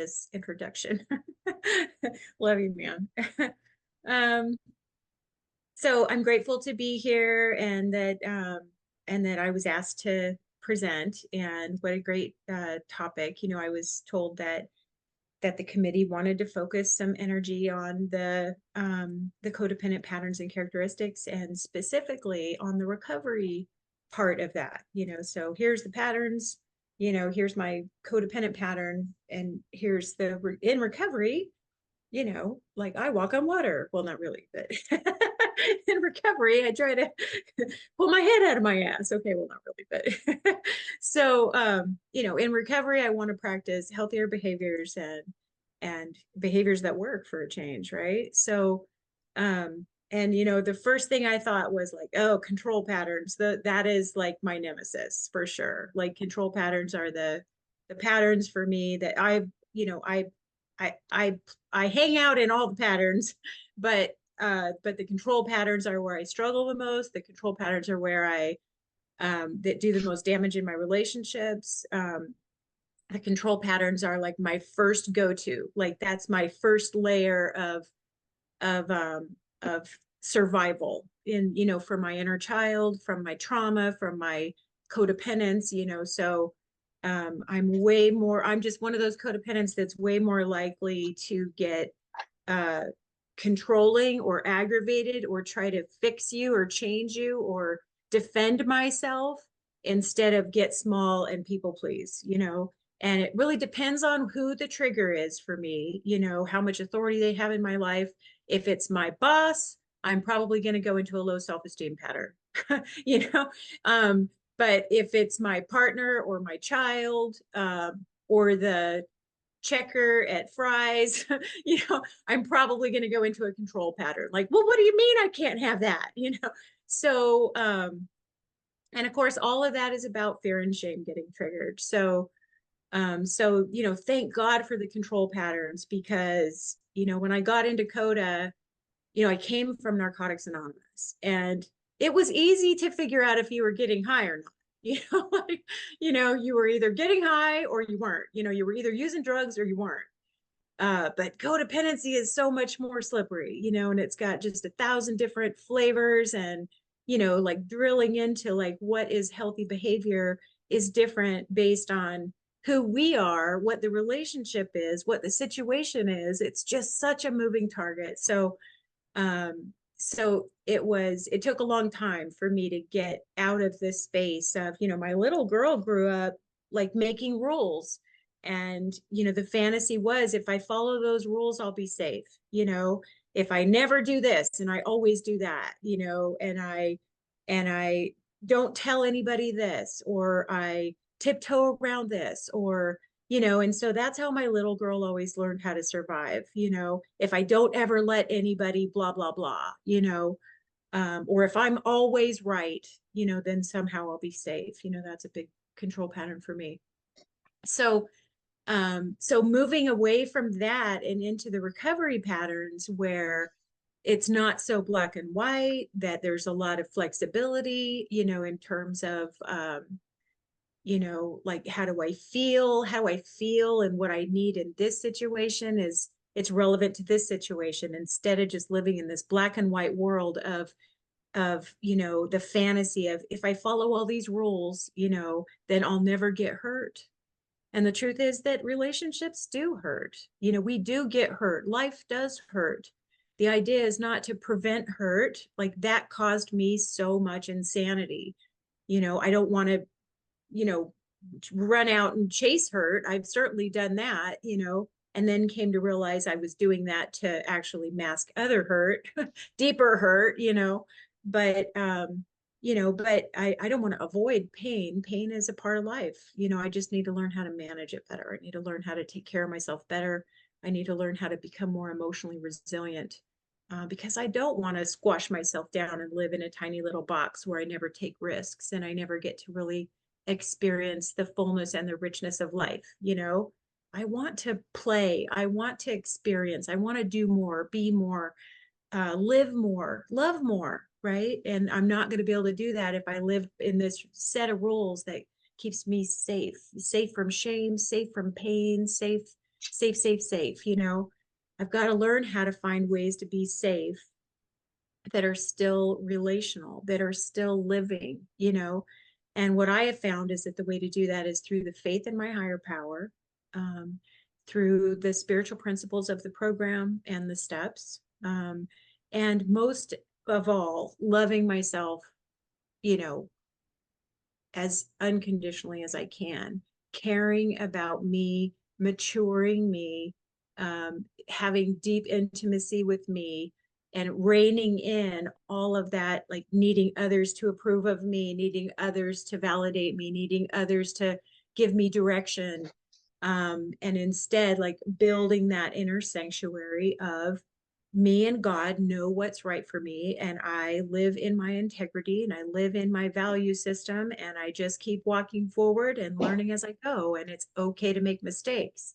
this introduction. Love you, man. um, so I'm grateful to be here and that I was asked to present. And what a great topic. I was told that the committee wanted to focus some energy on the codependent patterns and characteristics, and specifically on the recovery part of that. So here's the patterns. Here's my codependent pattern, and here's in recovery. Like I walk on water. Well, not really, but in recovery, I try to pull my head out of my ass. Okay, well, not really, but so in recovery, I want to practice healthier behaviors and behaviors that work for a change, right? So and the first thing I thought was like, oh, control patterns. That is like my nemesis for sure. Like control patterns are the patterns for me that I I I hang out in all the patterns, but the control patterns are where I struggle the most. The control patterns are where I that do the most damage in my relationships. The control patterns are like my first go-to. Like that's my first layer of survival in for my inner child, from my trauma, from my codependence. So I'm just one of those codependents that's way more likely to get uh controlling or aggravated or try to fix you or change you or defend myself instead of get small and people please. And it really depends on who the trigger is for me, how much authority they have in my life. If it's my boss, I'm probably going to go into a low self-esteem pattern. you know um but if it's my partner or my child, or the checker at Fry's, I'm probably going to go into a control pattern. Like, well, what do you mean I can't have that? So, and of course, all of that is about fear and shame getting triggered. So, thank God for the control patterns, because, when I got into CoDA, I came from Narcotics Anonymous, and it was easy to figure out if you were getting high or not. Like, you were either getting high or you weren't. You were either using drugs or you weren't. But codependency is so much more slippery, and it's got just 1,000 different flavors, and like drilling into like what is healthy behavior is different based on who we are, what the relationship is, what the situation is. It's just such a moving target. So it took a long time for me to get out of this space of, my little girl grew up like making rules. And, the fantasy was, if I follow those rules, I'll be safe. If I never do this and I always do that, and I don't tell anybody this, or I tiptoe around this, or and so that's how my little girl always learned how to survive. If I don't ever let anybody blah blah blah, or if I'm always right, then somehow I'll be safe. That's a big control pattern for me. So moving away from that and into the recovery patterns, where it's not so black and white, that there's a lot of flexibility, in terms of like how do I feel, and what I need in this situation is it's relevant to this situation, instead of just living in this black and white world of the fantasy of, if I follow all these rules, then I'll never get hurt. And the truth is that relationships do hurt. We do get hurt. Life does hurt. The idea is not to prevent hurt. Like that caused me so much insanity. I don't want to, run out and chase hurt. I've certainly done that, and then came to realize I was doing that to actually mask other hurt, deeper hurt, but I don't want to avoid pain. Pain is a part of life. I just need to learn how to manage it better. I need to learn how to take care of myself better. I need to learn how to become more emotionally resilient, because I don't want to squash myself down and live in a tiny little box where I never take risks and I never get to really experience the fullness and the richness of life. I want to play. I want to experience. I want to do more, be more, live more, love more, right? And I'm not going to be able to do that if I live in this set of rules that keeps me safe from shame, safe from pain, safe safe, safe, safe. I've got to learn how to find ways to be safe that are still relational, that are still living. And what I have found is that the way to do that is through the faith in my higher power, um, through the spiritual principles of the program and the steps, and most of all, loving myself, you know, as unconditionally as I can, caring about me, maturing me, having deep intimacy with me, and reining in all of that, like needing others to approve of me, needing others to validate me, needing others to give me direction. And instead, like building that inner sanctuary of me and God know what's right for me, and I live in my integrity and I live in my value system, and I just keep walking forward and learning as I go, and it's okay to make mistakes.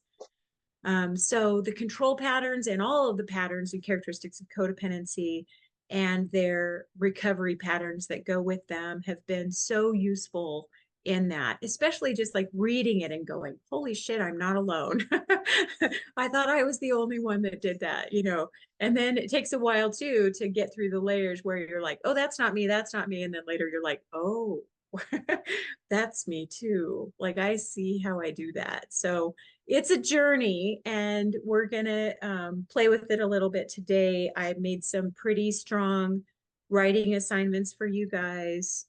So the control patterns and all of the patterns and characteristics of codependency and their recovery patterns that go with them have been so useful in that, especially just like reading it and going, holy shit, I'm not alone. I thought I was the only one that did that. And then it takes a while too to get through the layers where you're like, oh, that's not me, that's not me. And then later you're like, oh, that's me too. Like I see how I do that. So it's a journey, and we're going to play with it a little bit today. I made some pretty strong writing assignments for you guys.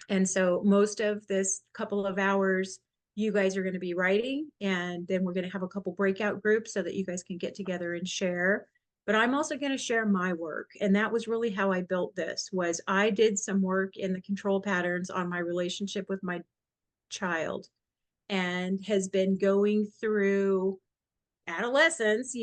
And so most of this couple of hours, you guys are going to be writing, and then we're going to have a couple breakout groups so that you guys can get together and share. But I'm also going to share my work. And that was really how I built this. Was I did some work in the control patterns on my relationship with my child, and has been going through adolescence,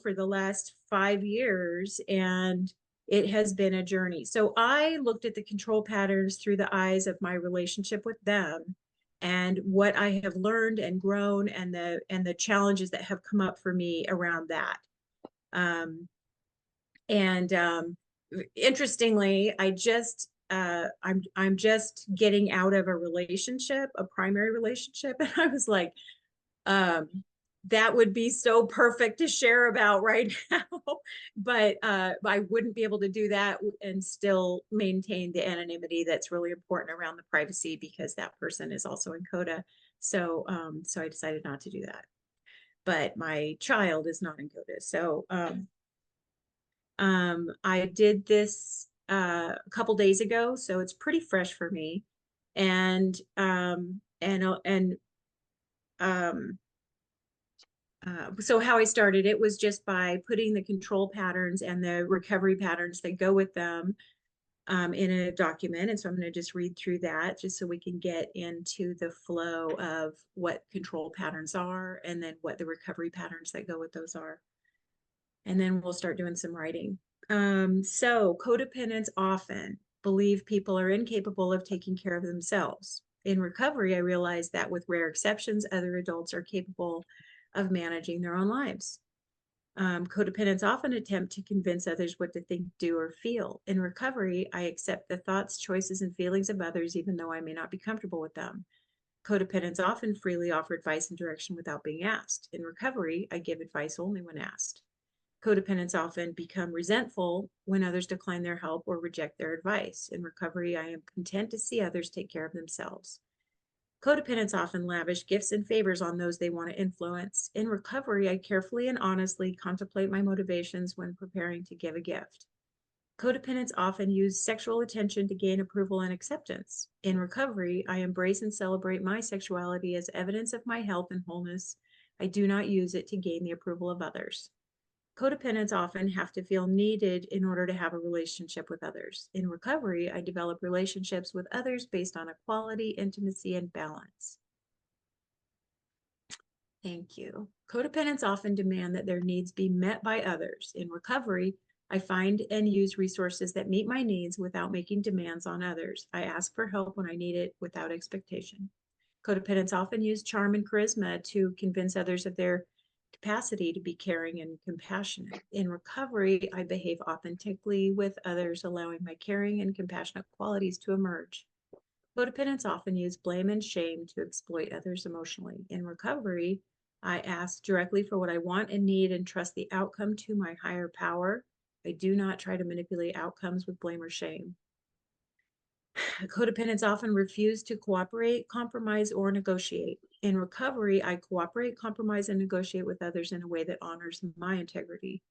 for the last 5 years. And it has been a journey. So I looked at the control patterns through the eyes of my relationship with them and what I have learned and grown, and the challenges that have come up for me around that. And interestingly, I'm just getting out of a relationship, a primary relationship, and I was like, um, that would be so perfect to share about right now. But I wouldn't be able to do that and still maintain the anonymity that's really important around the privacy, because that person is also in CoDA. So I decided not to do that. But my child is not in CoDA. So I did this a couple days ago, so it's pretty fresh for me. And so how I started it was just by putting the control patterns and the recovery patterns that go with them in a document. And so I'm going to just read through that just so we can get into the flow of what control patterns are, and then what the recovery patterns that go with those are. And then we'll start doing some writing. So codependents often believe people are incapable of taking care of themselves. In recovery, I realized that with rare exceptions, other adults are capable of managing their own lives. Codependents often attempt to convince others what to think, do, or feel. In recovery, I accept the thoughts, choices, and feelings of others, even though I may not be comfortable with them. Codependents often freely offer advice and direction without being asked. In recovery, I give advice only when asked. Codependents often become resentful when others decline their help or reject their advice. In recovery, I am content to see others take care of themselves. Codependents often lavish gifts and favors on those they want to influence. In recovery, I carefully and honestly contemplate my motivations when preparing to give a gift. Codependents often use sexual attention to gain approval and acceptance. In recovery, I embrace and celebrate my sexuality as evidence of my health and wholeness. I do not use it to gain the approval of others. Codependents often have to feel needed in order to have a relationship with others. In recovery, I develop relationships with others based on equality, intimacy, and balance. Thank you. Codependents often demand that their needs be met by others. In recovery, I find and use resources that meet my needs without making demands on others. I ask for help when I need it without expectation. Codependents often use charm and charisma to convince others of their capacity to be caring and compassionate. In recovery, I behave authentically with others, allowing my caring and compassionate qualities to emerge. Codependents often use blame and shame to exploit others emotionally. In recovery, I ask directly for what I want and need and trust the outcome to my higher power. I do not try to manipulate outcomes with blame or shame. Codependents often refuse to cooperate, compromise, or negotiate. In recovery, I cooperate, compromise, and negotiate with others in a way that honors my integrity.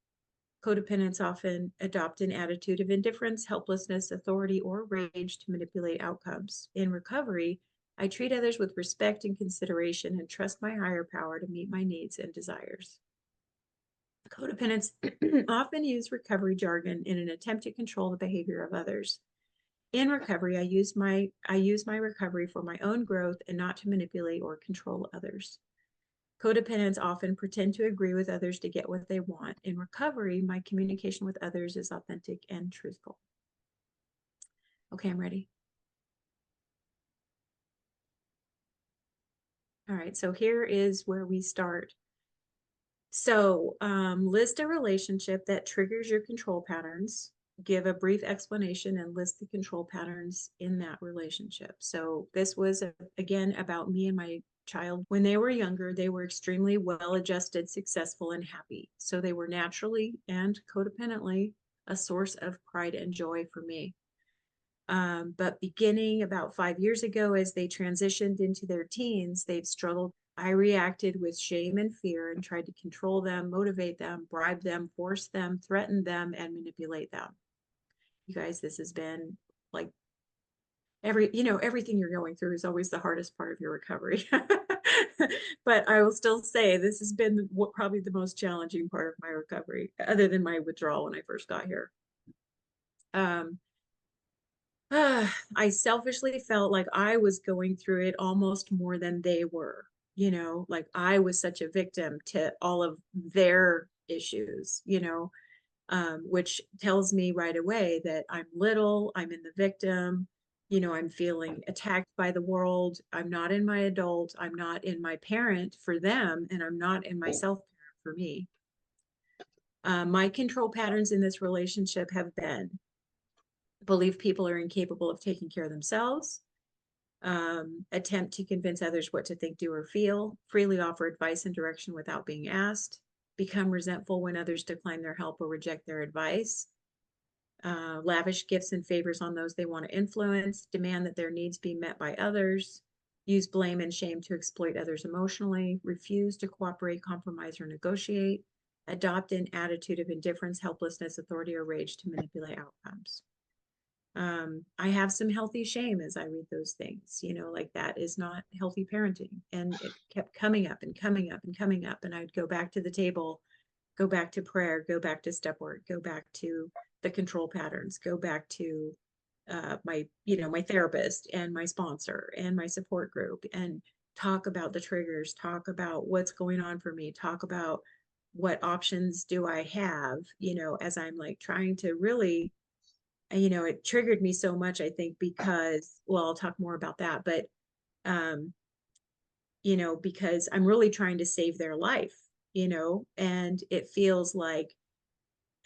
Codependents often adopt an attitude of indifference, helplessness, authority, or rage to manipulate outcomes. In recovery, I treat others with respect and consideration and trust my higher power to meet my needs and desires. Codependents often use recovery jargon in an attempt to control the behavior of others. In recovery, I use my recovery for my own growth and not to manipulate or control others. Codependents often pretend to agree with others to get what they want. In recovery, my communication with others is authentic and truthful. Okay, I'm ready. All right, so here is where we start. So list a relationship that triggers your control patterns. Give a brief explanation and list the control patterns in that relationship. So this was, again, about me and my child. When they were younger, they were extremely well-adjusted, successful, and happy. So they were naturally and codependently a source of pride and joy for me. But beginning about 5 years ago, as they transitioned into their teens, they've struggled. I reacted with shame and fear and tried to control them, motivate them, bribe them, force them, threaten them, and manipulate them. You guys, this has been like everything you're going through is always the hardest part of your recovery. But I will still say this has been probably the most challenging part of my recovery, other than my withdrawal when I first got here. I selfishly felt like I was going through it almost more than they were, like I was such a victim to all of their issues, which tells me right away that I'm little, I'm in the victim, I'm feeling attacked by the world. I'm not in my adult, I'm not in my parent for them, and I'm not in my self parent for me. My control patterns in this relationship have been believe people are incapable of taking care of themselves, attempt to convince others what to think, do, or feel, freely offer advice and direction without being asked, become resentful when others decline their help or reject their advice, lavish gifts and favors on those they want to influence, demand that their needs be met by others, use blame and shame to exploit others emotionally, refuse to cooperate, compromise, or negotiate, adopt an attitude of indifference, helplessness, authority, or rage to manipulate outcomes. I have some healthy shame as I read those things, like that is not healthy parenting. And it kept coming up and coming up and coming up. And I'd go back to the table, go back to prayer, go back to step work, go back to the control patterns, go back to my therapist and my sponsor and my support group, and talk about the triggers, talk about what's going on for me, talk about what options do I have, as I'm like trying to really, it triggered me so much, I think, because, well, I'll talk more about that, but, because I'm really trying to save their life, and it feels like,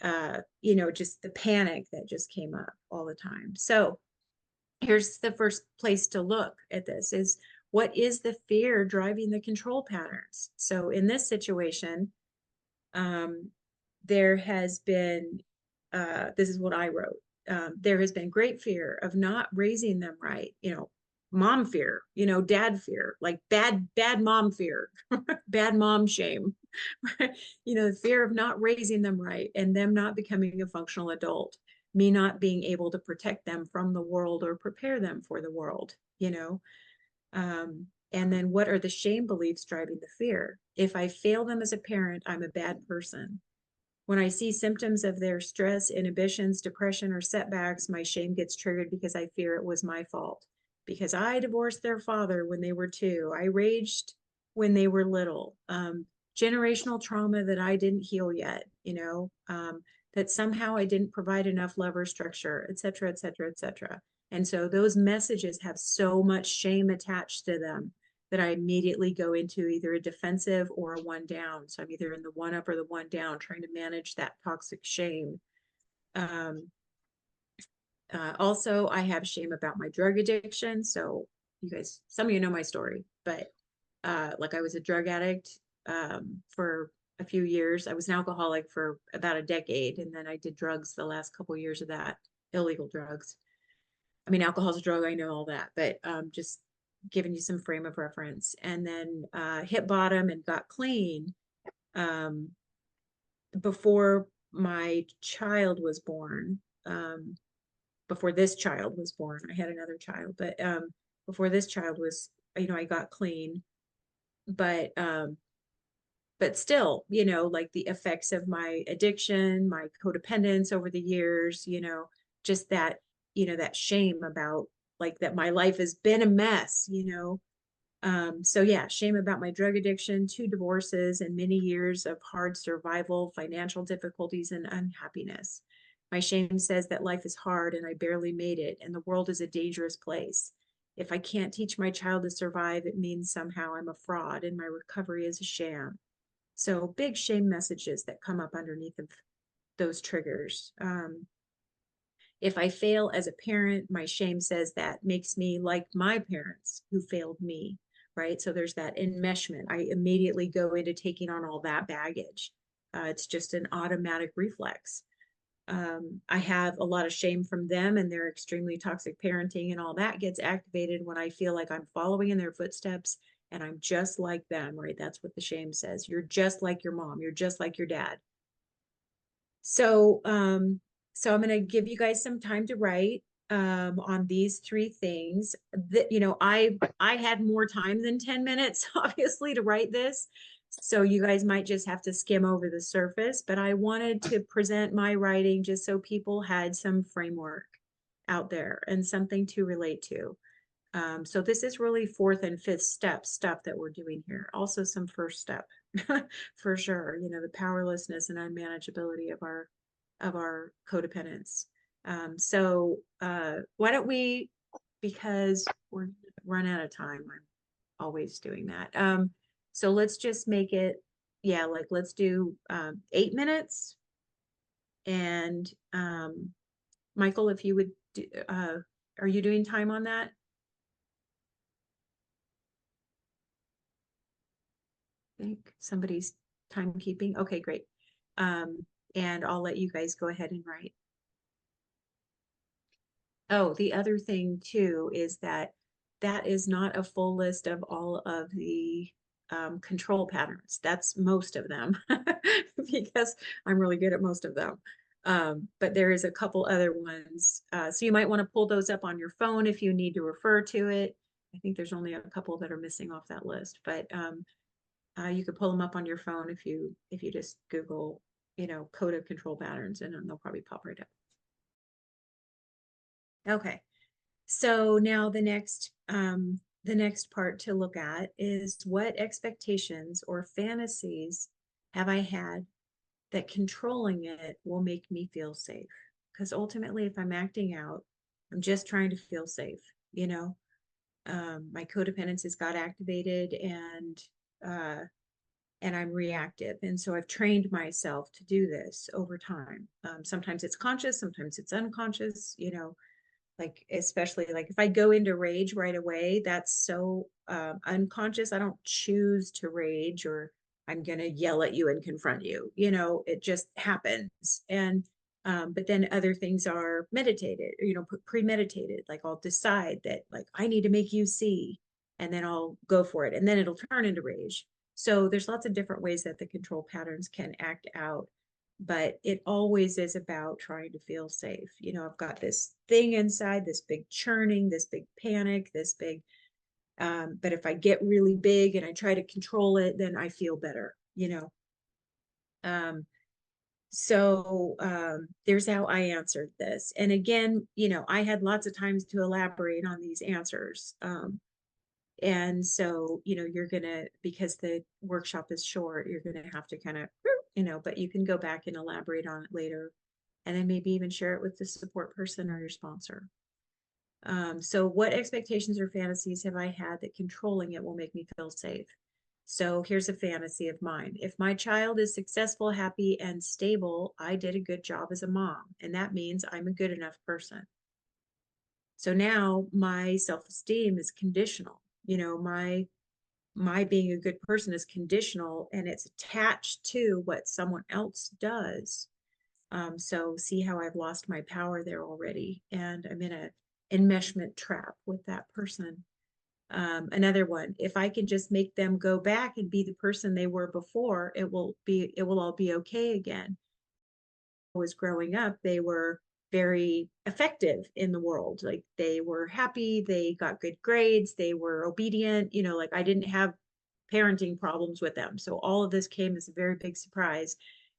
just the panic that just came up all the time. So here's the first place to look at this is what is the fear driving the control patterns? So in this situation, there has been, this is what I wrote. There has been great fear of not raising them right, mom fear, dad fear, like bad mom fear, bad mom shame, the fear of not raising them right and them not becoming a functional adult, me not being able to protect them from the world or prepare them for the world, and then what are the shame beliefs driving the fear? If I fail them as a parent, I'm a bad person. When I see symptoms of their stress, inhibitions, depression, or setbacks, my shame gets triggered because I fear it was my fault. Because I divorced their father when they were 2. I raged when they were little. Generational trauma that I didn't heal yet, that somehow I didn't provide enough love or structure, et cetera, et cetera, et cetera. And so those messages have so much shame attached to them that I immediately go into either a defensive or a one down. So I'm either in the one up or the one down, trying to manage that toxic shame. Also, I have shame about my drug addiction. So you guys, some of you know my story, but like I was a drug addict for a few years. I was an alcoholic for about a decade, and then I did drugs the last couple of years of that, illegal drugs. I mean, alcohol's a drug, I know all that, but just giving you some frame of reference. And then hit bottom and got clean um, before my child was born. Before this child was born, I had another child, but before this child was, I got clean, but still, like the effects of my addiction, my codependence over the years, just that, that shame about like that my life has been a mess, so yeah, shame about my drug addiction, 2 divorces, and many years of hard survival, financial difficulties, and unhappiness. My shame says that life is hard and I barely made it, and the world is a dangerous place. If I can't teach my child to survive, it means somehow I'm a fraud and my recovery is a sham. So big shame messages that come up underneath of those triggers. If I fail as a parent, my shame says that makes me like my parents who failed me, right? So there's that enmeshment. I immediately go into taking on all that baggage. It's just an automatic reflex. I have a lot of shame from them and their extremely toxic parenting, and all that gets activated when I feel like I'm following in their footsteps and I'm just like them, right? That's what the shame says. You're just like your mom. You're just like your dad. So, I'm going to give you guys some time to write on these 3 things. That I had more time than 10 minutes, obviously, to write this. So you guys might just have to skim over the surface, but I wanted to present my writing just so people had some framework out there and something to relate to. So this is really 4th and 5th step stuff that we're doing here. Also some first step for sure, the powerlessness and unmanageability of our codependence. Why don't we, because we're run out of time, I'm always doing that. So let's just make it, yeah, like let's do 8 minutes. And Michael, if you would do, are you doing time on that? I think somebody's timekeeping. Okay, great. And I'll let you guys go ahead and write. Oh, the other thing too is that that is not a full list of all of the control patterns. That's most of them because I'm really good at most of them. But there is a couple other ones. So you might want to pull those up on your phone if you need to refer to it. I think there's only a couple that are missing off that list, but you could pull them up on your phone if you just Google, CoDA control patterns, and they'll probably pop right up. Okay. So now the next part to look at is what expectations or fantasies have I had that controlling it will make me feel safe? Because ultimately, if I'm acting out, I'm just trying to feel safe, my codependencies got activated and I'm reactive. And so I've trained myself to do this over time. Sometimes it's conscious, sometimes it's unconscious, like especially like if I go into rage right away, that's so unconscious. I don't choose to rage or I'm gonna yell at you and confront you. It just happens. And but then other things are meditated, premeditated. Like I'll decide that like I need to make you see, and then I'll go for it, and then it'll turn into rage. So there's lots of different ways that the control patterns can act out, but it always is about trying to feel safe. I've got this thing inside, this big churning, this big panic, this big, but if I get really big and I try to control it, then I feel better, Um, there's how I answered this. And again, I had lots of times to elaborate on these answers. And so, you're gonna, because the workshop is short, you're gonna have to kind of, but you can go back and elaborate on it later, and then maybe even share it with the support person or your sponsor. So what expectations or fantasies have I had that controlling it will make me feel safe? So here's a fantasy of mine. If my child is successful, happy, and stable, I did a good job as a mom, and that means I'm a good enough person. So now my self-esteem is conditional. My my being a good person is conditional and it's attached to what someone else does. So see how I've lost my power there already, and I'm in a enmeshment trap with that person. Another one, if I can just make them go back and be the person they were before, it will all be okay again. Was growing up, they were very effective in the world. Like they were happy, they got good grades, they were obedient, like I didn't have parenting problems with them. So all of this came as a very big surprise.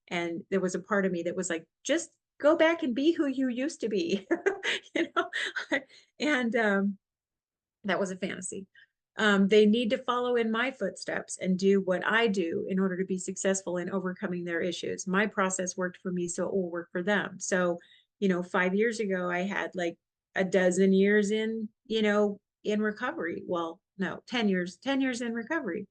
And there was a part of me that was like, just go back and be who you used to be, you know? And that was a fantasy. They need to follow in my footsteps and do what I do in order to be successful in overcoming their issues. My process worked for me, so it will work for them. So, 5 years ago, I had like a dozen years in recovery. Well, no, 10 years in recovery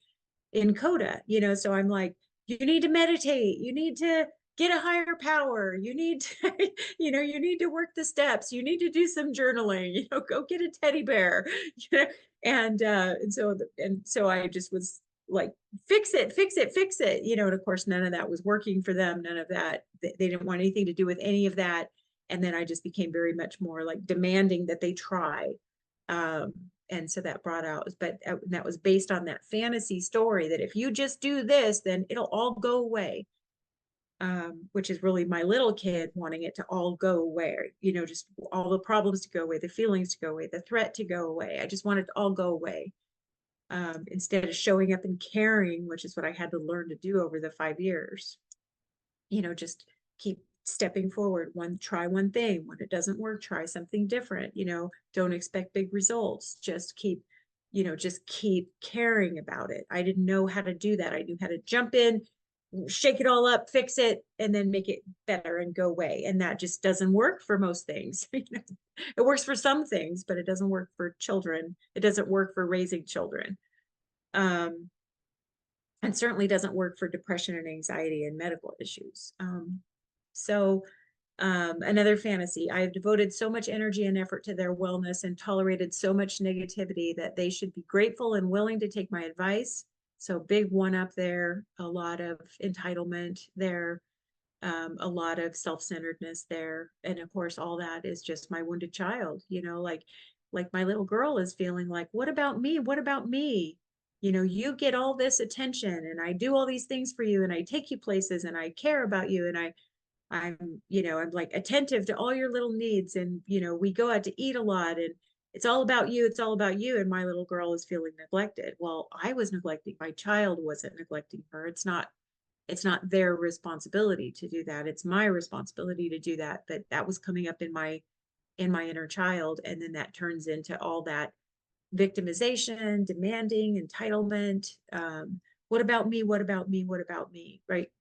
in CoDA, so I'm like, you need to meditate, you need to get a higher power, you need to, you need to work the steps, you need to do some journaling, go get a teddy bear, and so I just was like, fix it, fix it, fix it, and of course, none of that was working for them. None of that, they didn't want anything to do with any of that. And then I just became very much more like demanding that they try. And so that brought out, but that was based on that fantasy story that if you just do this, then it'll all go away. Which is really my little kid wanting it to all go away, just all the problems to go away, the feelings to go away, the threat to go away. I just want it to all go away. Instead of showing up and caring, which is what I had to learn to do over the 5 years. Just keep stepping forward. Try one thing. When it doesn't work, try something different. Don't expect big results. Just keep caring about it. I didn't know how to do that. I knew how to jump in, shake it all up, fix it, and then make it better and go away. And that just doesn't work for most things. It works for some things, but it doesn't work for children. It doesn't work for raising children. And certainly doesn't work for depression and anxiety and medical issues. Another fantasy, I have devoted so much energy and effort to their wellness and tolerated so much negativity that they should be grateful and willing to take my advice. So big one up there, a lot of entitlement there, a lot of self-centeredness there. And of course, all that is just my wounded child, like my little girl is feeling like, what about me? What about me? You get all this attention and I do all these things for you and I take you places and I care about you and I'm like attentive to all your little needs and we go out to eat a lot and it's all about you, it's all about you, and my little girl is feeling neglected. Well, I was neglecting, my child wasn't neglecting her. It's not their responsibility to do that. It's my responsibility to do that. But that was coming up in my inner child, and then that turns into all that victimization, demanding, entitlement. What about me? What about me? What about me? Right?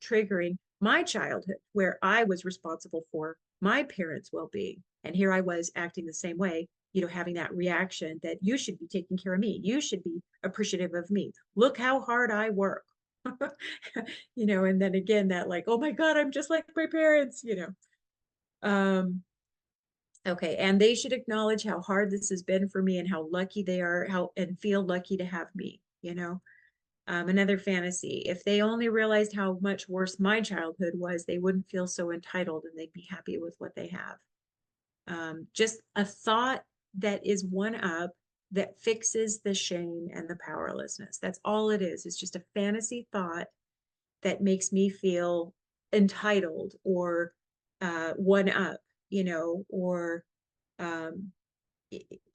Triggering my childhood where I was responsible for my parents' well-being. And here I was acting the same way, having that reaction that you should be taking care of me. You should be appreciative of me. Look how hard I work. And then again, that like, oh my God, I'm just like my parents. Okay. And they should acknowledge how hard this has been for me and how lucky they are, and feel lucky to have me. Another fantasy, if they only realized how much worse my childhood was, they wouldn't feel so entitled and they'd be happy with what they have. Just a thought that is one up that fixes the shame and the powerlessness. That's all it is. It's just a fantasy thought that makes me feel entitled or one up, or um,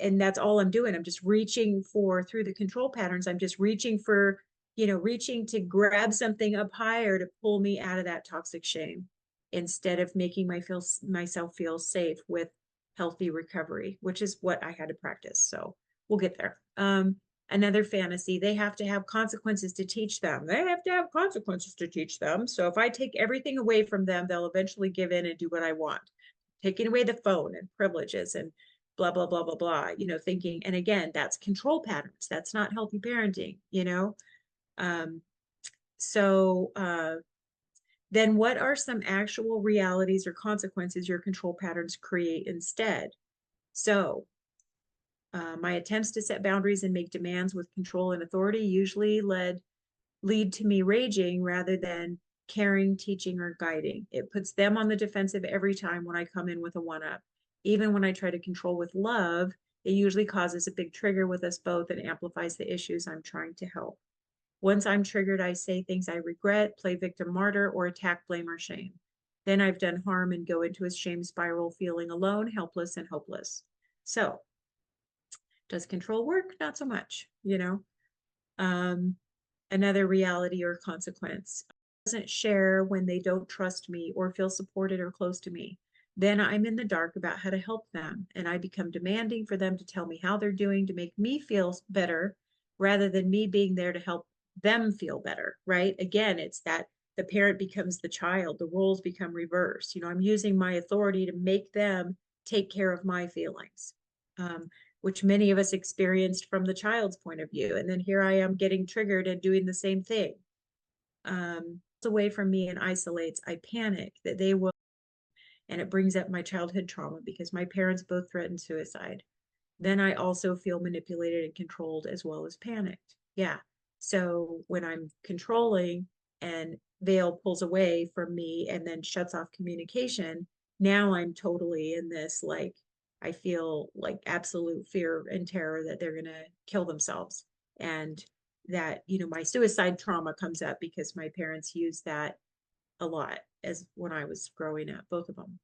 and that's all I'm doing. I'm just reaching for, through the control patterns, I'm just reaching for, reaching to grab something up higher to pull me out of that toxic shame instead of making myself feel safe with healthy recovery, which is what I had to practice. So we'll get there. Another fantasy, they have to have consequences to teach them. They have to have consequences to teach them. So if I take everything away from them, they'll eventually give in and do what I want. Taking away the phone and privileges and blah, blah, blah, blah, blah, thinking, and again, that's control patterns. That's not healthy parenting. Um, so then what are some actual realities or consequences your control patterns create instead? So My attempts to set boundaries and make demands with control and authority usually lead to me raging rather than caring, teaching, or guiding. It puts them on the defensive every time when I come in with a one up. Even when I try to control with love, it usually causes a big trigger with us both and amplifies the issues I'm trying to help. Once I'm triggered, I say things I regret, play victim martyr, or attack, blame, or shame. Then I've done harm and go into a shame spiral, feeling alone, helpless, and hopeless. So, does control work? Not so much, you know. Um, Another reality or consequence. Doesn't share when they don't trust me or feel supported or close to me. Then I'm in the dark about how to help them, and I become demanding for them to tell me how they're doing to make me feel better rather than me being there to help them feel better, right? Again, it's that the parent becomes the child, the roles become reversed. You know, I'm using my authority to make them take care of my feelings. Which many of us experienced from the child's point of view. And then here I am getting triggered and doing the same thing. It's away from me and isolates. I panic that they will, and it brings up my childhood trauma because my parents both threatened suicide. Then I also feel manipulated and controlled as well as panicked. Yeah. So when I'm controlling and Vale pulls away from me and then shuts off communication, now I'm totally in this like, I feel like absolute fear and terror that they're going to kill themselves. And that, you know, my suicide trauma comes up because my parents used that a lot as when I was growing up, both of them.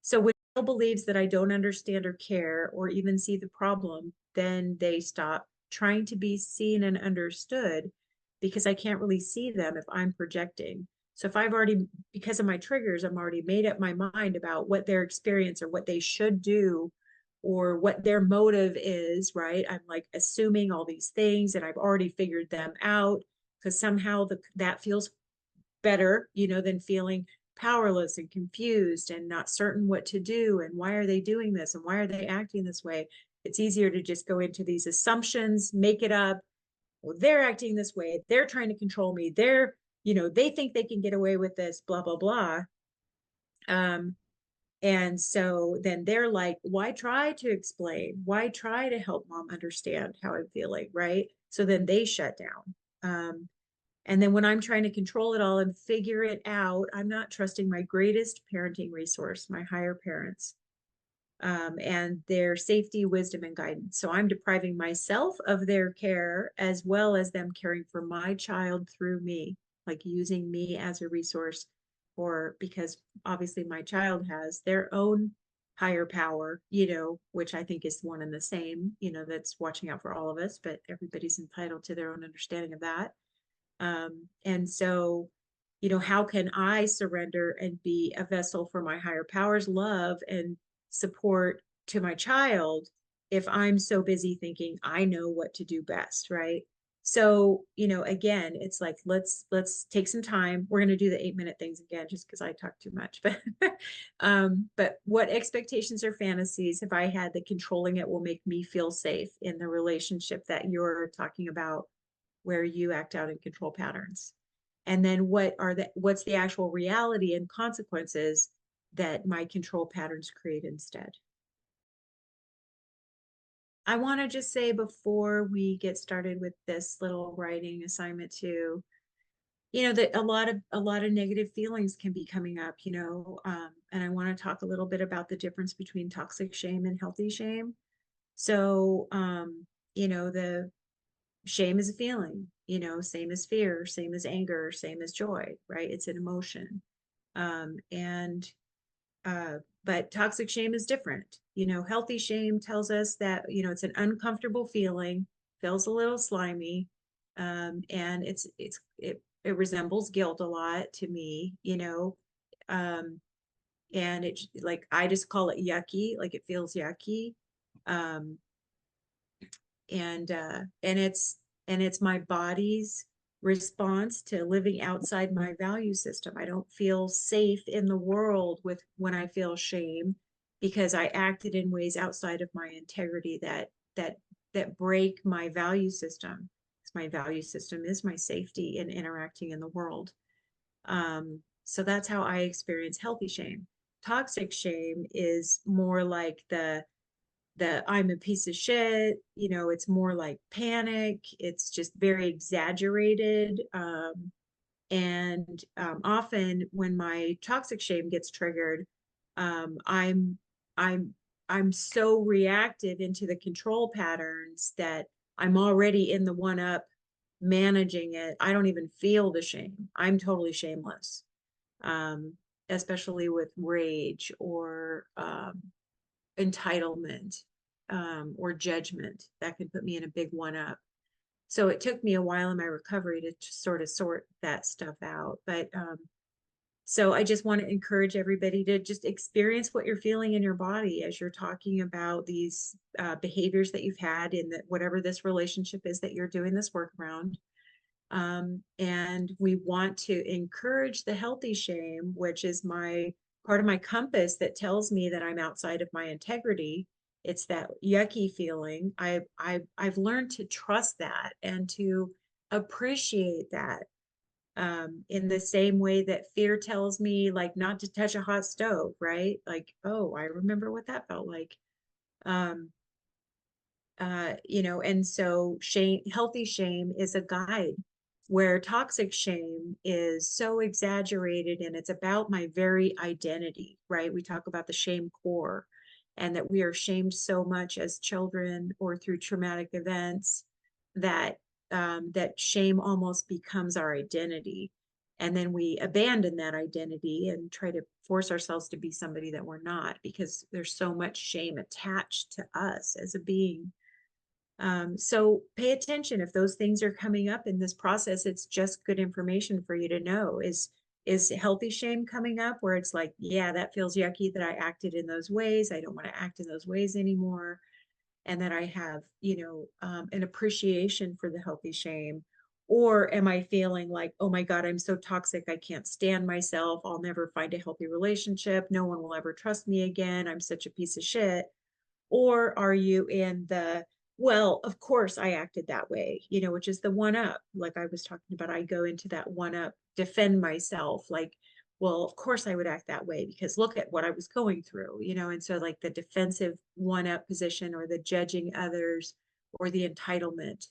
So when Bill believes that I don't understand or care or even see the problem, then they stop trying to be seen and understood because I can't really see them if I'm projecting. So if I've already, because of my triggers, I'm already made up my mind about what their experience or what they should do or what their motive is, right? I'm like assuming all these things and I've already figured them out because somehow that feels better, you know, than feeling powerless and confused and not certain what to do and why are they doing this and why are they acting this way. It's easier to just go into these assumptions, make it up. Well, they're acting this way, they're trying to control me, they're, you know, they think they can get away with this, blah blah blah. um and so then they're like, why try to explain, why try to help mom understand how I'm feeling, right? So then they shut down. And then when I'm trying to control it all and figure it out, I'm not trusting my greatest parenting resource, my higher parents, and their safety, wisdom, and guidance. So I'm depriving myself of their care as well as them caring for my child through me, like using me as a resource for, because obviously my child has their own higher power, you know, which I think is one and the same, you know, that's watching out for all of us, but everybody's entitled to their own understanding of that. And so, you know, how can I surrender and be a vessel for my higher powers, love and support to my child if I'm so busy thinking I know what to do best, right? So, you know, again, it's like let's take some time. We're going to do the 8-minute things again just because I talk too much. But what expectations or fantasies have I had that controlling it will make me feel safe in the relationship that you're talking about where you act out in control patterns? And then what's the actual reality and consequences that my control patterns create instead? I want to just say before we get started with this little writing assignment too, you know, that a lot of negative feelings can be coming up, you know, and I want to talk a little bit about the difference between toxic shame and healthy shame. So, you know, the shame is a feeling, you know, same as fear, same as anger, same as joy, right? It's an emotion. And but toxic shame is different. You know, healthy shame tells us that, you know, it's an uncomfortable feeling, feels a little slimy, and it resembles guilt a lot to me, you know. Um, and it, like, I just call it yucky, like it feels yucky. Um, and it's my body's response to living outside my value system. I don't feel safe in the world with when I feel shame because I acted in ways outside of my integrity that that break my value system. My value system is my safety in interacting in the world. So that's how I experience healthy shame. Toxic shame is more like the I'm a piece of shit, it's more like panic. It's just very exaggerated. And often when my toxic shame gets triggered, I'm I'm I'm so reactive into the control patterns that I'm already in the one up managing it. I don't even feel the shame. I'm totally shameless. Um, Especially with rage or entitlement, or judgment that can put me in a big one up. So it took me a while in my recovery to sort of sort that stuff out. But so I just want to encourage everybody to just experience what you're feeling in your body as you're talking about these behaviors that you've had in whatever this relationship is that you're doing this work around. And we want to encourage the healthy shame, which is my part of my compass that tells me that I'm outside of my integrity. It's that yucky feeling. I've learned to trust that and to appreciate that, in the same way that fear tells me like not to touch a hot stove, right? Like, oh, I remember what that felt like. Um, and so healthy shame is a guide, where toxic shame is so exaggerated and it's about my very identity, right? We talk about the shame core, and that we are shamed so much as children or through traumatic events that that shame almost becomes our identity. And then we abandon that identity and try to force ourselves to be somebody that we're not, because there's so much shame attached to us as a being. So pay attention if those things are coming up in this process. It's just good information for you to know. Is healthy shame coming up where it's like, yeah, that feels yucky that I acted in those ways. I don't want to act in those ways anymore. And that I have, an appreciation for the healthy shame. Or am I feeling like, oh my God, I'm so toxic. I can't stand myself. I'll never find a healthy relationship. No one will ever trust me again. I'm such a piece of shit. Or are you in the, well, of course I acted that way, which is the one up, like I was talking about. I go into that one up, defend myself, like, well, of course I would act that way because look at what I was going through, and so like the defensive one up position, or the judging others, or the entitlement.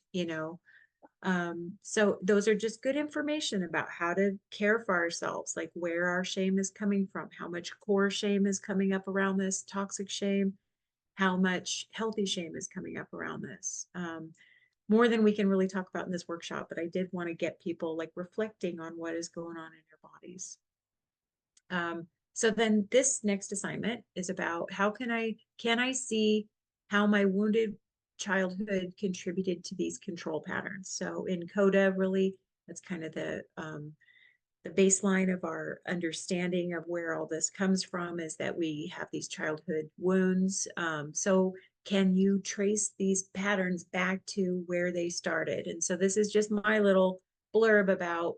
So those are just good information about how to care for ourselves, like where our shame is coming from, how much core shame is coming up around this toxic shame, how much healthy shame is coming up around this. More than we can really talk about in this workshop, but I did want to get people like reflecting on what is going on in their bodies. So then this next assignment is about how can I see how my wounded childhood contributed to these control patterns. So in CoDA, really, that's kind of the baseline of our understanding of where all this comes from, is that we have these childhood wounds. So can you trace these patterns back to where they started? And so this is just my little blurb about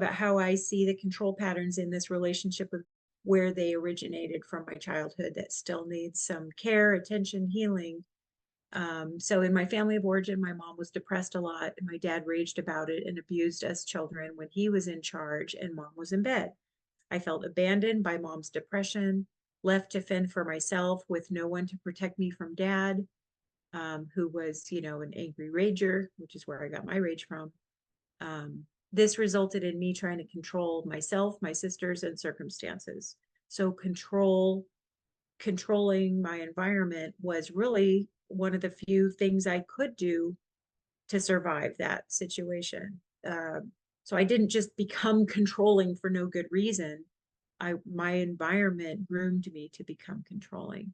how I see the control patterns in this relationship with where they originated from my childhood that still needs some care, attention, healing. So in my family of origin, my mom was depressed a lot, and my dad raged about it and abused us children when he was in charge and mom was in bed. I felt abandoned by mom's depression, left to fend for myself with no one to protect me from dad, who was, an angry rager, which is where I got my rage from. This resulted in me trying to control myself, my sisters, and circumstances. So controlling my environment was really one of the few things I could do to survive that situation. So I didn't just become controlling for no good reason. My environment groomed me to become controlling,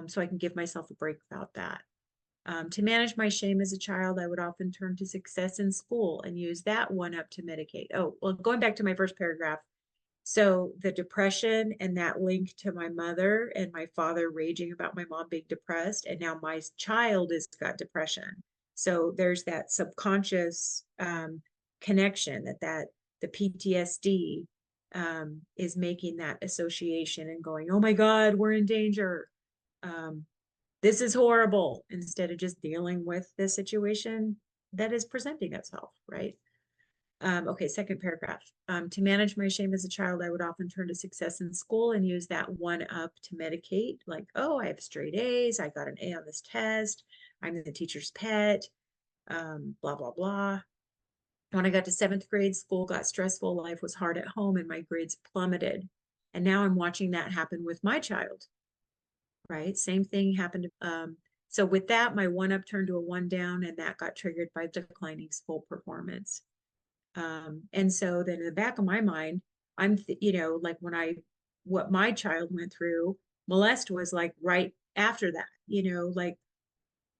so I can give myself a break about that. To manage my shame as a child, I would often turn to success in school and use that one up to mitigate. Oh, well, going back to my first paragraph, so the depression and that link to my mother and my father raging about my mom being depressed, and now my child has got depression. So there's that subconscious connection that the PTSD is making that association and going, oh my God, we're in danger. Um, this is horrible, instead of just dealing with the situation that is presenting itself, right? Okay, second paragraph. To manage my shame as a child, I would often turn to success in school and use that one up to medicate, like, oh, I have straight A's, I got an A on this test, I'm the teacher's pet, blah, blah, blah. When I got to seventh grade, school got stressful, life was hard at home, and my grades plummeted. And now I'm watching that happen with my child, right? Same thing happened. So with that, my one up turned to a one down, and that got triggered by declining school performance. And so then in the back of my mind, like what my child went through, molest was like right after that,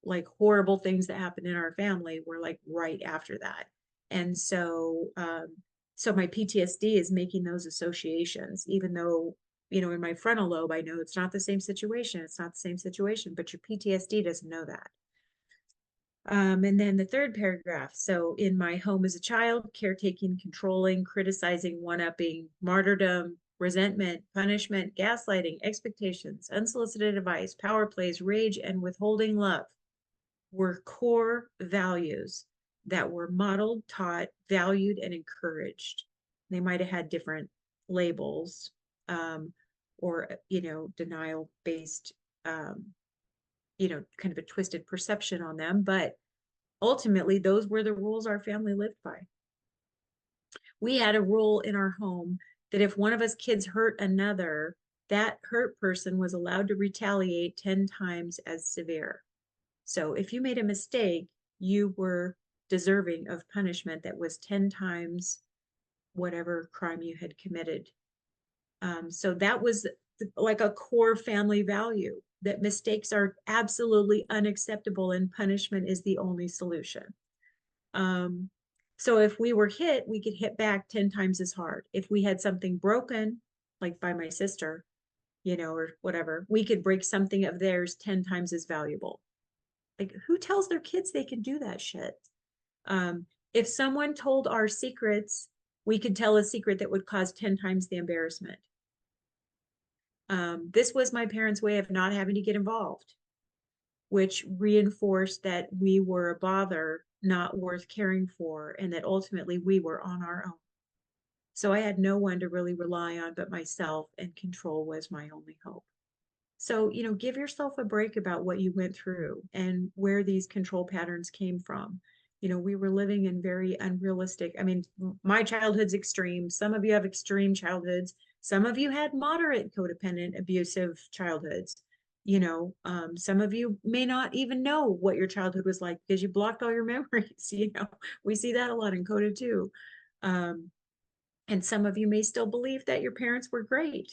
like horrible things that happened in our family were like right after that. And so my PTSD is making those associations, even though, in my frontal lobe, I know it's not the same situation. It's not the same situation, but your PTSD doesn't know that. And then the third paragraph. So in my home as a child, caretaking, controlling, criticizing, one-upping, martyrdom, resentment, punishment, gaslighting, expectations, unsolicited advice, power plays, rage, and withholding love were core values that were modeled, taught, valued, and encouraged. They might have had different labels, or, denial based, kind of a twisted perception on them. But ultimately, those were the rules our family lived by. We had a rule in our home that if one of us kids hurt another, that hurt person was allowed to retaliate 10 times as severe. So if you made a mistake, you were deserving of punishment that was 10 times whatever crime you had committed. So that was like a core family value, that mistakes are absolutely unacceptable and punishment is the only solution. So if we were hit, we could hit back 10 times as hard. If we had something broken, like by my sister, or whatever, we could break something of theirs 10 times as valuable. Like, who tells their kids they can do that shit? If someone told our secrets, we could tell a secret that would cause 10 times the embarrassment. This was my parents' way of not having to get involved, which reinforced that we were a bother, not worth caring for, and that ultimately we were on our own. So I had no one to really rely on but myself, and control was my only hope. So, give yourself a break about what you went through and where these control patterns came from. We were living in very unrealistic. I mean, my childhood's extreme. Some of you have extreme childhoods. Some of you had moderate codependent, abusive childhoods. Some of you may not even know what your childhood was like because you blocked all your memories. We see that a lot in CoDA too. And some of you may still believe that your parents were great.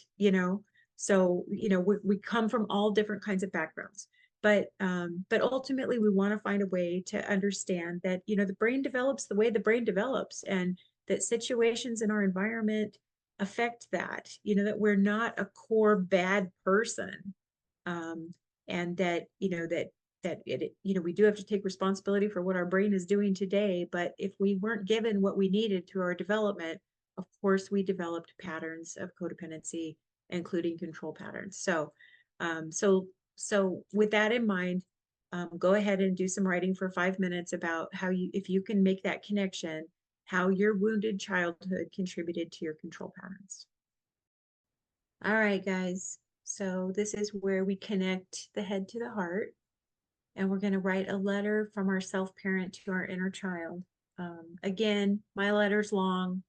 So, we come from all different kinds of backgrounds, but ultimately we want to find a way to understand that, the brain develops the way the brain develops, and that situations in our environment affect that, that we're not a core bad person. And that, we do have to take responsibility for what our brain is doing today. But if we weren't given what we needed through our development, of course, we developed patterns of codependency, including control patterns. So with that in mind, go ahead and do some writing for 5 minutes about if you can make that connection, how your wounded childhood contributed to your control patterns. All right, guys. So this is where we connect the head to the heart, and we're going to write a letter from our self-parent to our inner child. Again, my letter's long.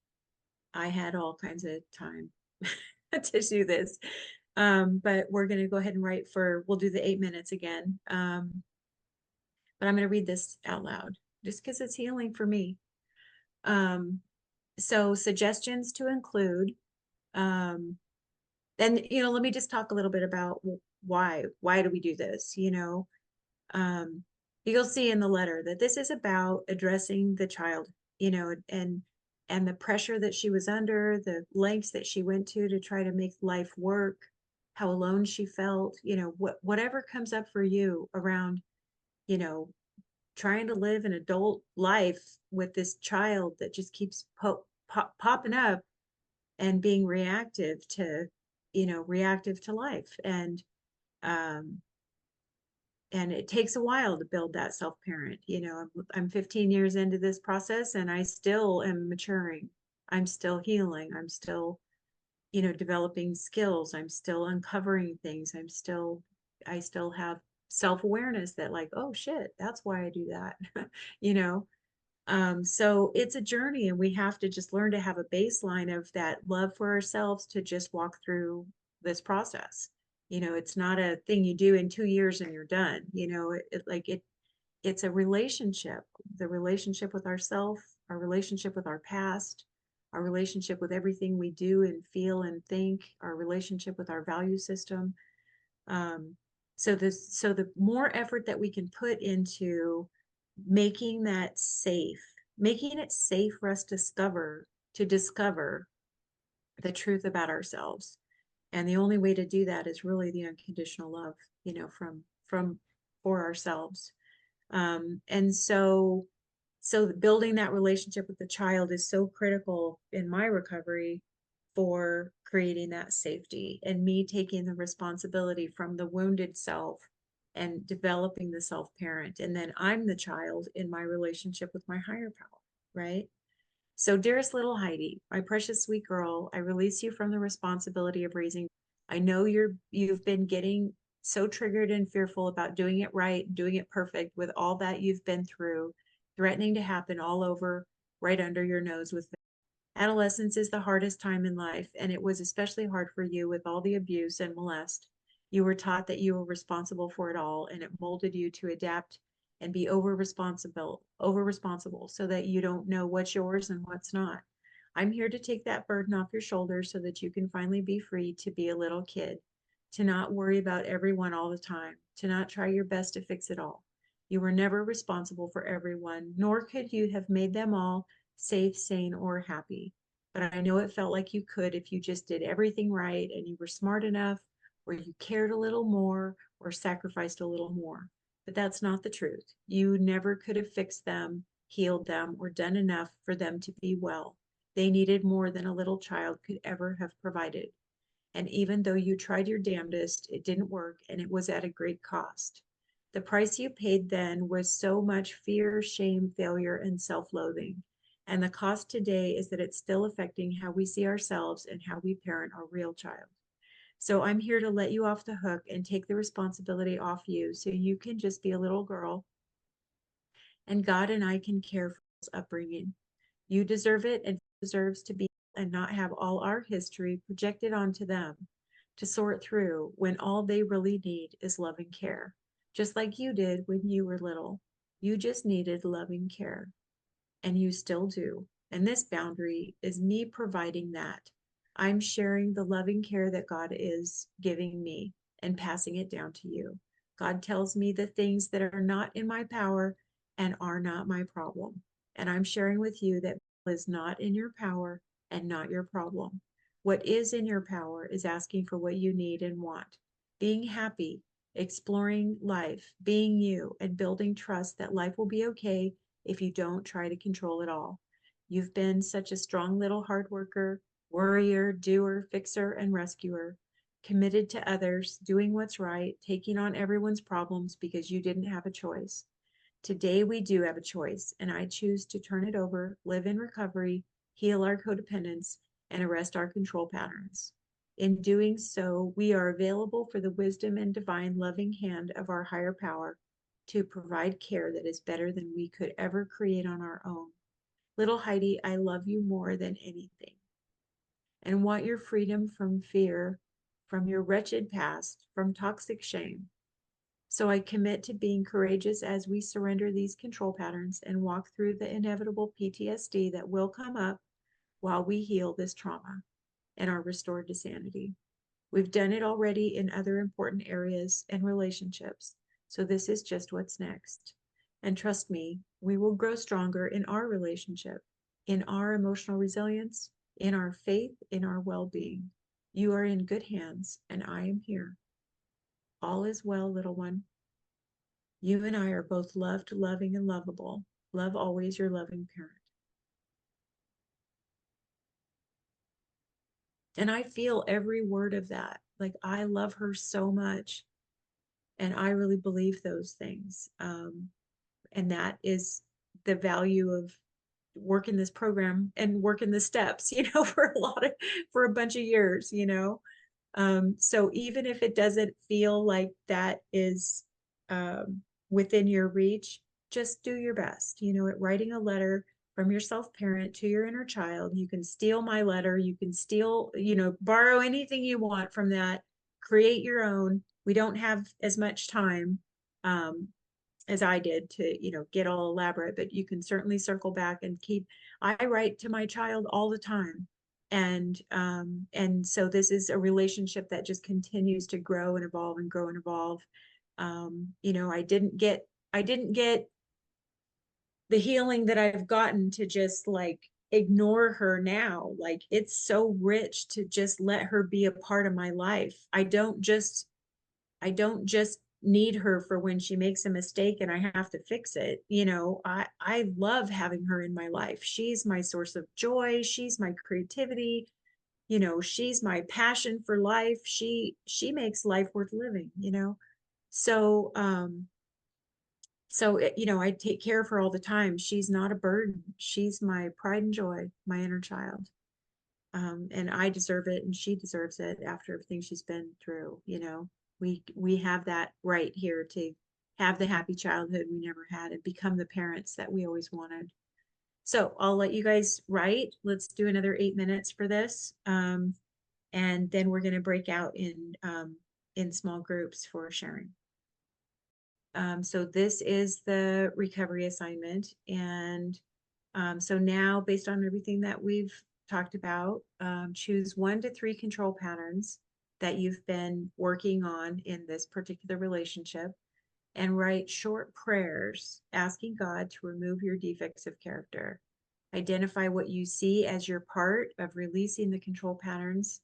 I had all kinds of time to do this. But we're going to go ahead and we'll do the 8 minutes again. But I'm going to read this out loud just because it's healing for me. So suggestions to include, and, let me just talk a little bit about why do we do this? You'll see in the letter that this is about addressing the child, and the pressure that she was under, the lengths that she went to try to make life work, how alone she felt, whatever comes up for you around, trying to live an adult life with this child that just keeps popping up and being reactive to life. And And it takes a while to build that self-parent. I'm 15 years into this process and I still am maturing. I'm still healing. I'm still, developing skills. I'm still uncovering things. I still have self-awareness that like, oh shit, that's why I do that. you know, so it's a journey, and we have to just learn to have a baseline of that love for ourselves to just walk through this process. It's not a thing you do in 2 years and you're done. It's a relationship, the relationship with ourself, our relationship with our past, our relationship with everything we do and feel and think, our relationship with our value system. Um, so the more effort that we can put into making that safe, making it safe for us to discover the truth about ourselves. And the only way to do that is really the unconditional love, from for ourselves. And so building that relationship with the child is so critical in my recovery for creating that safety, and me taking the responsibility from the wounded self and developing the self parent. And then I'm the child in my relationship with my higher power, right? So, dearest little Heidi, my precious sweet girl, I release you from the responsibility of raising. I know you've been getting so triggered and fearful about doing it right, doing it perfect with all that you've been through, threatening to happen all over right under your nose with adolescence is the hardest time in life, and it was especially hard for you with all the abuse and molest. You were taught that you were responsible for it all, and it molded you to adapt and be over responsible so that you don't know what's yours and what's not. I'm here to take that burden off your shoulders so that you can finally be free to be a little kid, to not worry about everyone all the time, to not try your best to fix it all. You were never responsible for everyone, nor could you have made them all safe, sane, or happy. But I know it felt like you could if you just did everything right and you were smart enough, or you cared a little more, or sacrificed a little more. But that's not the truth. You never could have fixed them, healed them, or done enough for them to be well. They needed more than a little child could ever have provided. And even though you tried your damnedest, it didn't work, and it was at a great cost. The price you paid then was so much fear, shame, failure, and self loathing. And the cost today is that it's still affecting how we see ourselves and how we parent our real child. So I'm here to let you off the hook and take the responsibility off you so you can just be a little girl, and God and I can care for his upbringing. You deserve it, and deserves to be and not have all our history projected onto them to sort through when all they really need is loving care. Just like you did when you were little. You just needed loving care, and you still do. And this boundary is me providing that. I'm sharing the loving care that God is giving me and passing it down to you. God tells me the things that are not in my power and are not my problem. And I'm sharing with you that is not in your power and not your problem. What is in your power is asking for what you need and want, being happy, exploring life, being you, and building trust that life will be okay if you don't try to control it all. You've been such a strong little hard worker, worrier, doer, fixer, and rescuer, committed to others, doing what's right, taking on everyone's problems because you didn't have a choice. Today we do have a choice, and I choose to turn it over, live in recovery, heal our codependence, and arrest our control patterns. In doing so, we are available for the wisdom and divine loving hand of our higher power to provide care that is better than we could ever create on our own. Little Heidi, I love you more than anything and want your freedom from fear, from your wretched past, from toxic shame. So I commit to being courageous as we surrender these control patterns and walk through the inevitable PTSD that will come up while we heal this trauma and are restored to sanity. We've done it already in other important areas and relationships, so this is just what's next. And trust me, we will grow stronger in our relationship, in our emotional resilience, in our faith, in our well being. You are in good hands, and I am here. All is well, little one. You and I are both loved, loving, and lovable. Love always your loving parent. And I feel every word of that. Like, I love her so much. And I really believe those things. And that is the value of working this program and working the steps, for for a bunch of years, So even if it doesn't feel like that is within your reach, just do your best. Writing a letter from your self parent to your inner child. You can steal my letter. You can steal, borrow anything you want from that. Create your own. We don't have as much time um, as I did to, get all elaborate, but you can certainly circle back and keep. I write to my child all the time. And so this is a relationship that just continues to grow and evolve and grow and evolve. I didn't get the healing that I've gotten to just like ignore her now. Like it's so rich to just let her be a part of my life. I don't just need her for when she makes a mistake and I have to fix it. I love having her in my life. She's my source of joy. She's my creativity. She's my passion for life. She makes life worth living. So, I take care of her all the time. She's not a burden. She's my pride and joy, my inner child. And I deserve it and she deserves it after everything she's been through. We have that right here to have the happy childhood we never had and become the parents that we always wanted. So I'll let you guys write. Let's do another 8 minutes for this. And then we're going to break out in small groups for sharing. So this is the recovery assignment. And so now, based on everything that we've talked about, choose 1 to 3 control patterns that you've been working on in this particular relationship and write short prayers asking God to remove your defects of character. Identify what you see as your part of releasing the control patterns.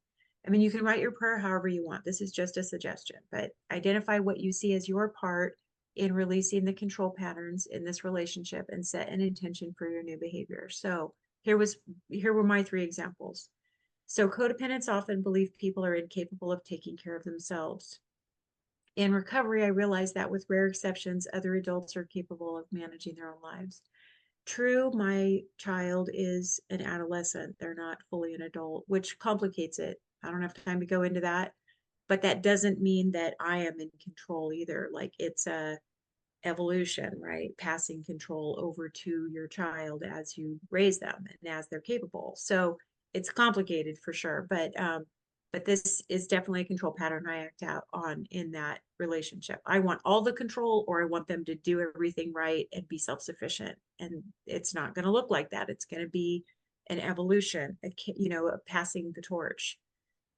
I mean, you can write your prayer however you want. This is just a suggestion, but identify what you see as your part in releasing the control patterns in this relationship and set an intention for your new behavior. So here were my 3 examples. So codependents often believe people are incapable of taking care of themselves. In recovery, I realized that with rare exceptions, other adults are capable of managing their own lives. True, my child is an adolescent. They're not fully an adult, which complicates it. I don't have time to go into that, but that doesn't mean that I am in control either. Like it's a evolution, right? Passing control over to your child as you raise them and as they're capable. So it's complicated for sure, but this is definitely a control pattern I act out on in that relationship. I want all the control, or I want them to do everything right and be self-sufficient. And it's not going to look like that. It's going to be an evolution, a passing the torch.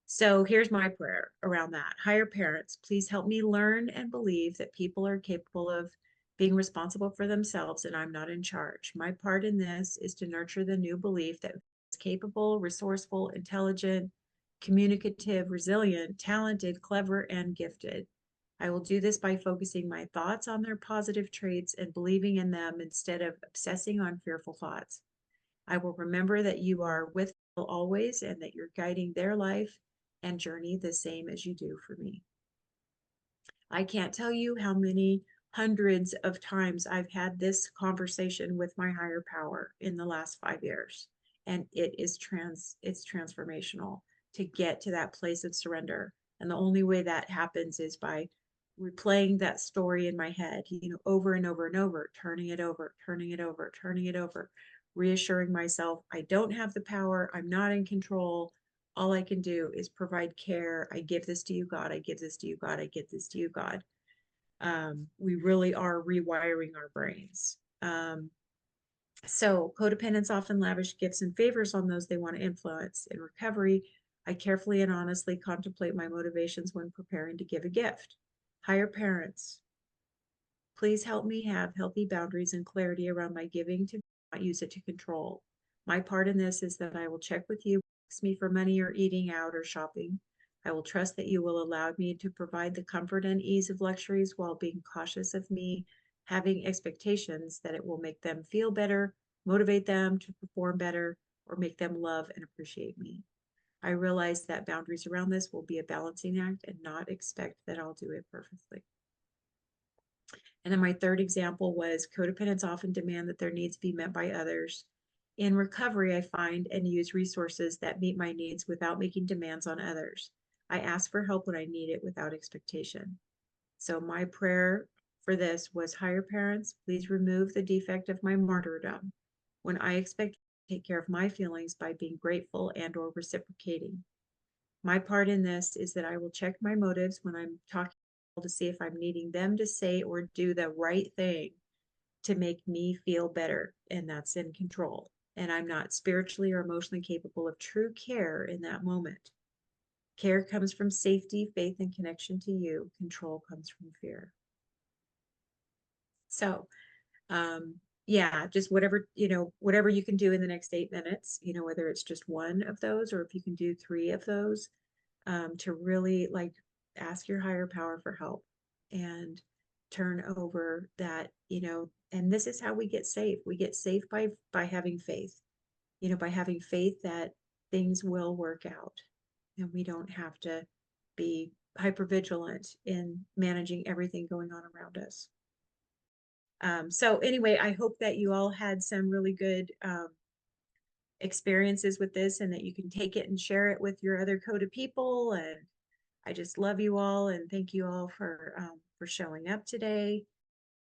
So here's my prayer around that. Higher parents, please help me learn and believe that people are capable of being responsible for themselves and I'm not in charge. My part in this is to nurture the new belief that is capable, resourceful, intelligent, communicative, resilient, talented, clever, and gifted. I will do this by focusing my thoughts on their positive traits and believing in them instead of obsessing on fearful thoughts. I will remember that you are with them always and that you're guiding their life and journey the same as you do for me. I can't tell you how many hundreds of times I've had this conversation with my higher power in the last 5 years. And it's transformational to get to that place of surrender. And the only way that happens is by replaying that story in my head, over and over and over, turning it over, turning it over, turning it over, reassuring myself I don't have the power, I'm not in control. All I can do is provide care. I give this to you, God. I give this to you, God. I give this to you, God. We really are rewiring our brains. So codependents often lavish gifts and favors on those they want to influence. In recovery, I carefully and honestly contemplate my motivations when preparing to give a gift. Higher parents, please help me have healthy boundaries and clarity around my giving to not use it to control. My part in this is that I will check with you, ask me for money or eating out or shopping. I will trust that you will allow me to provide the comfort and ease of luxuries while being cautious of me having expectations that it will make them feel better, motivate them to perform better, or make them love and appreciate me. I realize that boundaries around this will be a balancing act and not expect that I'll do it perfectly. And then my third example was codependents often demand that their needs be met by others. In recovery, I find and use resources that meet my needs without making demands on others. I ask for help when I need it without expectation. So my prayer for this was, higher parents, please remove the defect of my martyrdom when I expect to take care of my feelings by being grateful and or reciprocating. My part in this is that I will check my motives when I'm talking to see if I'm needing them to say or do the right thing to make me feel better, and that's in control. And I'm not spiritually or emotionally capable of true care in that moment. Care comes from safety, faith, and connection to you. Control comes from fear. So, um, yeah, just whatever, whatever you can do in the next 8 minutes, whether it's just one of those or if you can do three of those, to really like ask your higher power for help and turn over that, and this is how we get safe. We get safe by having faith, by having faith that things will work out and we don't have to be hyper vigilant in managing everything going on around us. So anyway, I hope that you all had some really good experiences with this and that you can take it and share it with your other CoDA people. And I just love you all and thank you all for showing up today.